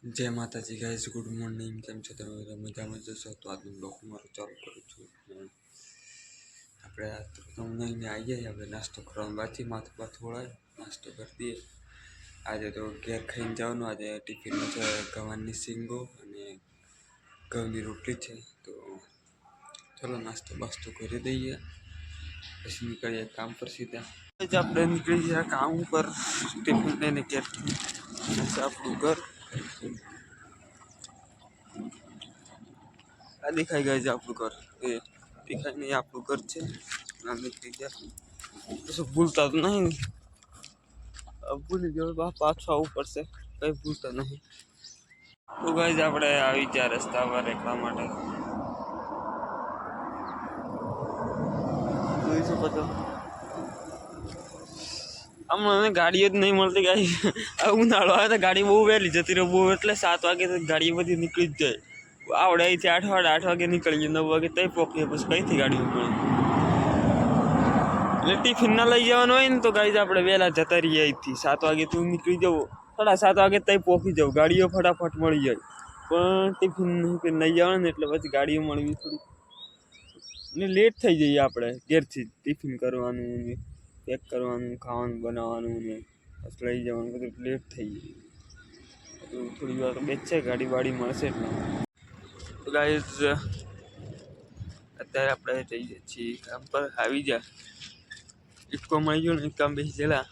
जय माताजी guys, good morning. केम छो તમે બધા મજામાં જશો? તો આજનો બ્લોગ મારો ચાલુ કરું છું। આપણે આ તો તમને આવી જાય હવે નાસ્તો કરવાનો બાકી માથું પાથું વળાય નાસ્તો કરી દઈએ। આજે તો ઘેર ખાઈને જવાનું। આજે ટિફિનમાં છે ગવાની સિંગો અને ઘઉંની રોટલી છે। તો ચલો નાસ્તો બાસ્તો કરી દઈએ, પછી નીકળીએ કામ પર સીધા। જ આપણે નીકળી ગયા કામ ઉપર ટિફિન લઈને ઘેર। આપણું ઘર આ દેખાઈ ગયું છે આપણું ઘર। એ દેખાય નહીં, આપણું ઘર છે। નામ નીકળી ગયા પછી ભૂલતા તો નહીં, ભૂલી ગયો પાછું આવવું પડશે, કંઈ ભૂલતા નહીં। તો ગાઈસ આપણે આવી ગયા રસ્તા પર એટલા માટે જોઈ શકો છો। હમણાં ગાડીઓ જ નહીં મળતી ગાઈસ। ઉનાળો આવે તો ગાડી બહુ વહેલી જતી રહે, બહુ એટલે 7 વાગે તો ગાડી બધી નીકળી જ જાય। આવડે અહીંથી 8 વાગે નીકળીએ, 9 વાગે તઈ પહોંચીએ, પછી કઈથી ગાડીઓ મળે। એટલે ટિફિન ના લઈ જવાનું હોય ને તો ગાઈસ આપણે વહેલા જતા રહીએ અહીંથી। 7 વાગે તું નીકળી જવું, 7:30 વાગે તઈ પહોંચી જવું, ગાડીઓ ફટાફટ મળી જાય। પણ ટિફિન લઈ જવાનું ને એટલે પછી ગાડીઓ મળવી થોડી ને લેટ થઈ જઈએ આપણે ઘેરથી। ટિફિન કરવાનું ને પેક કરવાનું, ખાવાનું બનાવવાનું ને પછી લઈ જવાનું, બધું લેટ થઈ જાય। તો થોડી વાર બેસશે, ગાડી વાડી મળશે એટલે। તો ગાઈસ અત્યારે આપણે જઈએ છીએ કામ પર। આવી જા ઇટકો મળી ગયો ને કામ બેસી ગયેલા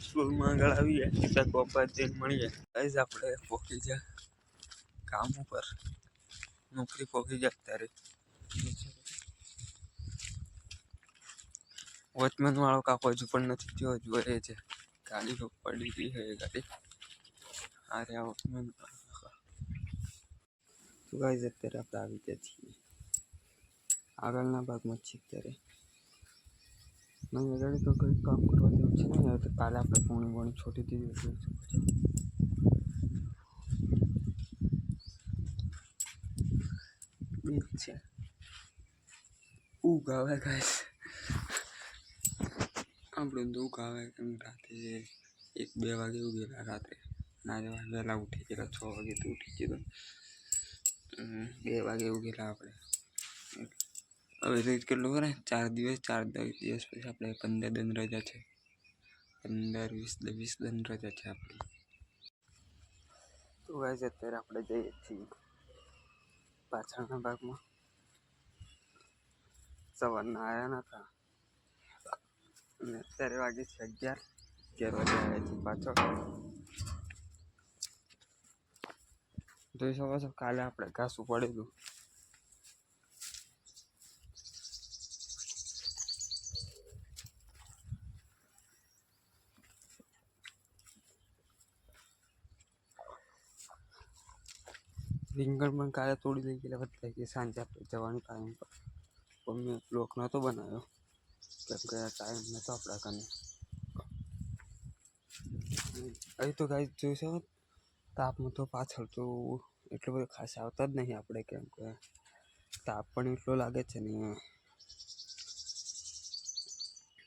સ્કૂલમાં આગળ આવી જાય ત્યાં કોપા જઈને મળીએ। ગાઈસ આપણે પહોંચી ગયા કામ ઉપર, નોકરી પહોંચી ગયા અત્યારે। વોચમેન વાળો કાકો હજુ પણ નથી થયો, હજુ એ છે ગાડી તો પડી ગઈ છે ગાડી। અરે વોચમેન તો ગાઈસ અત્યારે આપણે આવી ગયા છીએ આગળના ભાગમાં છીએ અત્યારે। નહીં ગાડી તો કંઈ કામ કરવા જેવું છે નહીં, તો કાલે આપણે પોણી છોટી દીધી છે। ઊંઘ આવે ગાઈસ, આપણે દુઃખ આવે કેમ રાતે 1-2 વાગે ઉઠેલા રાત્રે ના જવા વહેલા ઉઠી ગયેલા 6 વાગે તો ઉઠી ગયેલો, 2 વાગે ઉઠેલા આપણે। હવે રોજ કેટલું કરે 4 દિવસ પછી આપણે 15 દિન રજા છે, 15-20 દિન રજા છે આપણી। તો ગાઈસ અત્યારે આપણે જઈએ છીએ પાછળના ભાગમાં। સવારના આવ્યા નતા અને અત્યારે વાગે છે 11 વાગે આવ્યા છીએ પાછળ। જોઈ શકો છો કાલે આપણે ઘાસ ઉપાડેલું, રીંગણ પણ કાલે તોડી લઈ ગયેલા બધા કે સાંજે આપણે જવાનું ટાઈમ પર, પણ મેં બ્લોક નહોતો બનાવ્યો કેમ કે ટાઈમ નહોતો આપણા કને। અહીં તો ગાઈસ જોઈ શકો તાપમાં તો પાછળ તો એટલો બધો ખાસ આવતા જ નહીં આપણે, કેમ કે તાપ પણ એટલો લાગે છે ને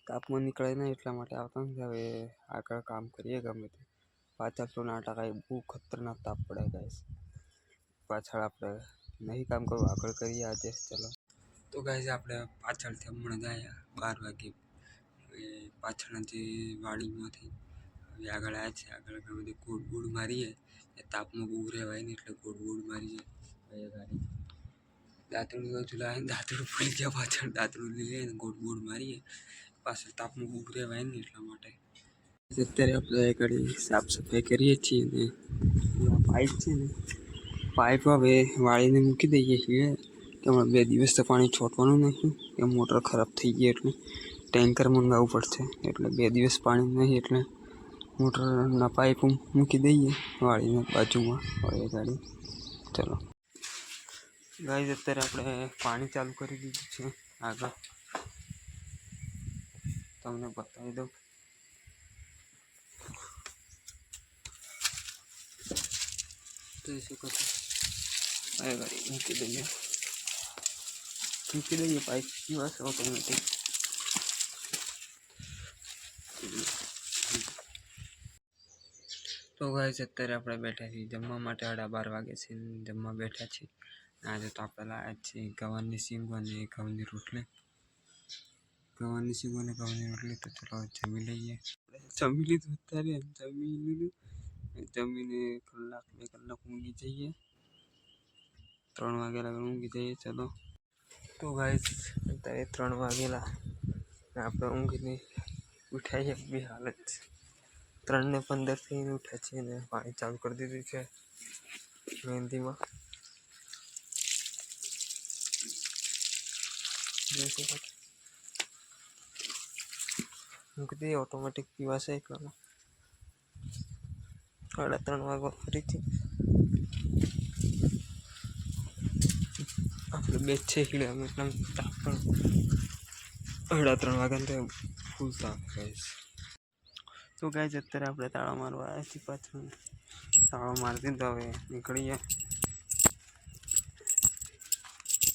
તાપમાં નીકળે નહીં એટલા માટે આવતા નથી। હવે આગળ કામ કરીએ ગમે તે, પાછળ તો નાટક આવી બહુ ખતરનાક તાપ પડે ગાઈસ। પાછળ આપણે નહીં કામ કરવું, આગળ કરીએ આજે ચલો। તો ગાઈસ આપણે પાછળથી હમણાં જ આવ્યા 12 વાગે પાછળના જે વાડીમાંથી હવે આગળ આવ્યા છે। આગળ બધે ગોળ મારીએ, તાપમાં બહુ રહેવાય ને એટલે ગોળ મારીએ। હવે ગાડી દાંતરડું હજુ લાવે, દાંતરડું ફૂલી ગયા પાછળ, દાંતરડું લઈએ ને ગોળ મારીએ, પાછળ તાપમાં બહુ રહેવાય ને એટલા માટે। અત્યારે આપણે ગાડી સાફ સફાઈ કરીએ છીએ ને પાઇપ છે ને પાઇપ હવે વાળીને મૂકી દઈએ છીએ કે 2 દિવસ તો પાણી છોડવાનું નહીં, કે મોટર ખરાબ થઈ ગઈ એટલે ટેન્કર મંગાવવું પડશે। એટલે 2 દિવસ પાણી નહીં એટલે મોટરના પાઇપ મૂકી દઈએ વાળીને બાજુમાં। હવે ગાડી ચલો ગાઈસ અત્યારે આપણે પાણી ચાલુ કરી દીધું છે આગળ, તમને બતાવી દઉં। જોઈ શકો છો હવે ગાડી મૂકી દઈએ પાઇપ પીવાશે ઓટોમેટિક। તો ગાઈસ અત્યારે આપણે બેઠા છીએ જમવા માટે 12:30 વાગે છે જમવા બેઠા છીએ આજે તો આપણે લાવ્યા છીએ ગવાની સિંગ અને ઘઉંની રોટલી તો ચલો જમી લઈએ જમી લીધું અત્યારે જમીને કલાક 2 કલાક ઊંઘી જઈએ 3 વાગ્યા લગી ઊંઘી જઈએ ચલો તો ગાઈસ અત્યારે 3 વાગેલા આપણે ઊંઘીને ઉઠાઈએ બી હાલત 3:15 થી ઉઠ્યા છીએ ને પાણી ચાલુ કરી દીધું છે મહેંદીમાં મૂકી ઓટોમેટિક પીવાશે એટલામાં 3:30 વાગ્યા ફરીથી આપણે બે છે કિલોમીટર પણ 3:30 વાગ્યા તો ફૂલ તાપ ગાઈસ તો ગાઈસ અત્યારે આપણે તાળા મારવા આવ્યા છીએ પાછું તાળો મારી દીધો હવે નીકળીએ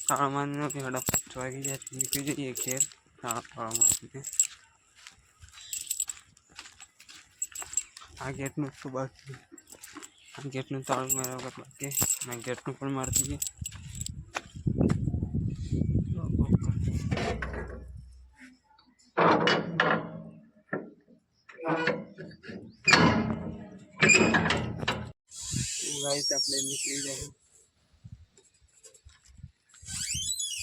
તાળા મારીને 5:30 વાગી જાય નીકળી જઈએ ઘેર તાળા મારીને આ ગેટનું તો બાકી આ ગેટનું તાળું માર્યા વગર બાકી આ ગેટનું પણ મારી દઈએ गाइस આપણે નીકળી જાય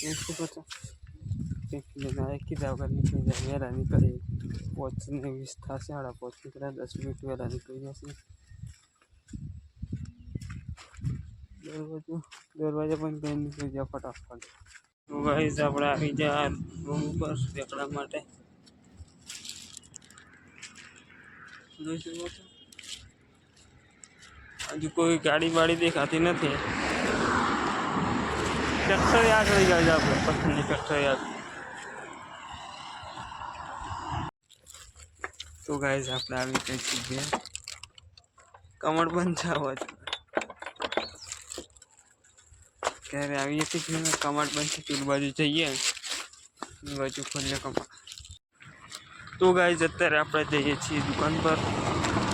એ શું કરતો કીધા વગર નીકળી જાય વહેલા નીકળી 5:20 થશે 5:30 નીકળ્યા 10 મિનિટ વહેલા નીકળી જશે દરવાજા પણ બંધ નીકળી જાય ફટાફટ તો ગાઈસ આપણે આવી જાય રૂમ ઉપર રેકડા માટે જોઈ શકો છો હજુ કોઈ ગાડી વાડી દેખાતી નથી ટ્રેક્ટર આગળ જાય આપણે પસંદની ટ્રેક્ટર આગળ તો ગાઈસ આપણે આવી કઈ છીએ કમર બંધ થવા ત્યારે આવીએ છીએ કમર બંધ થી પેલી બાજુ જઈએ એ બાજુ ખોલીએ કમર તો ગાઈસ અત્યારે આપણે જઈએ છીએ દુકાન પર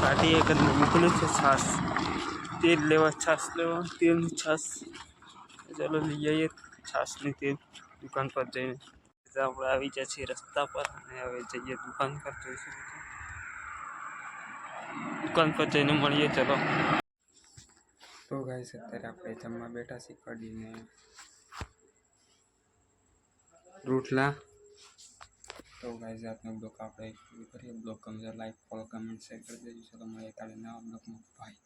પાર્ટી એક મૂકેલું છે છાસ તેલ લેવા છાસ લેવા તેલની છાસ ચાલો લઈ આવીએ છાસની તેલ દુકાન પર જઈને આપણે આવી જાય છીએ રસ્તા પર અને હવે જઈએ દુકાન પર જોઈશું દુકાન પર જઈને મળીએ ચલો તો ગાઈસ અત્યારે આપણે જમવા બેઠા છીએ કઢીને રોટલા તો ગાઈસ આજનો બ્લોગ આપણે પૂરો કરીએ બ્લોગ ગમે તો લાઈક ફોલો કમેન્ટ શેર કરી દેજો ચલો મળીએ કાલે નવા બ્લોગમાં બાય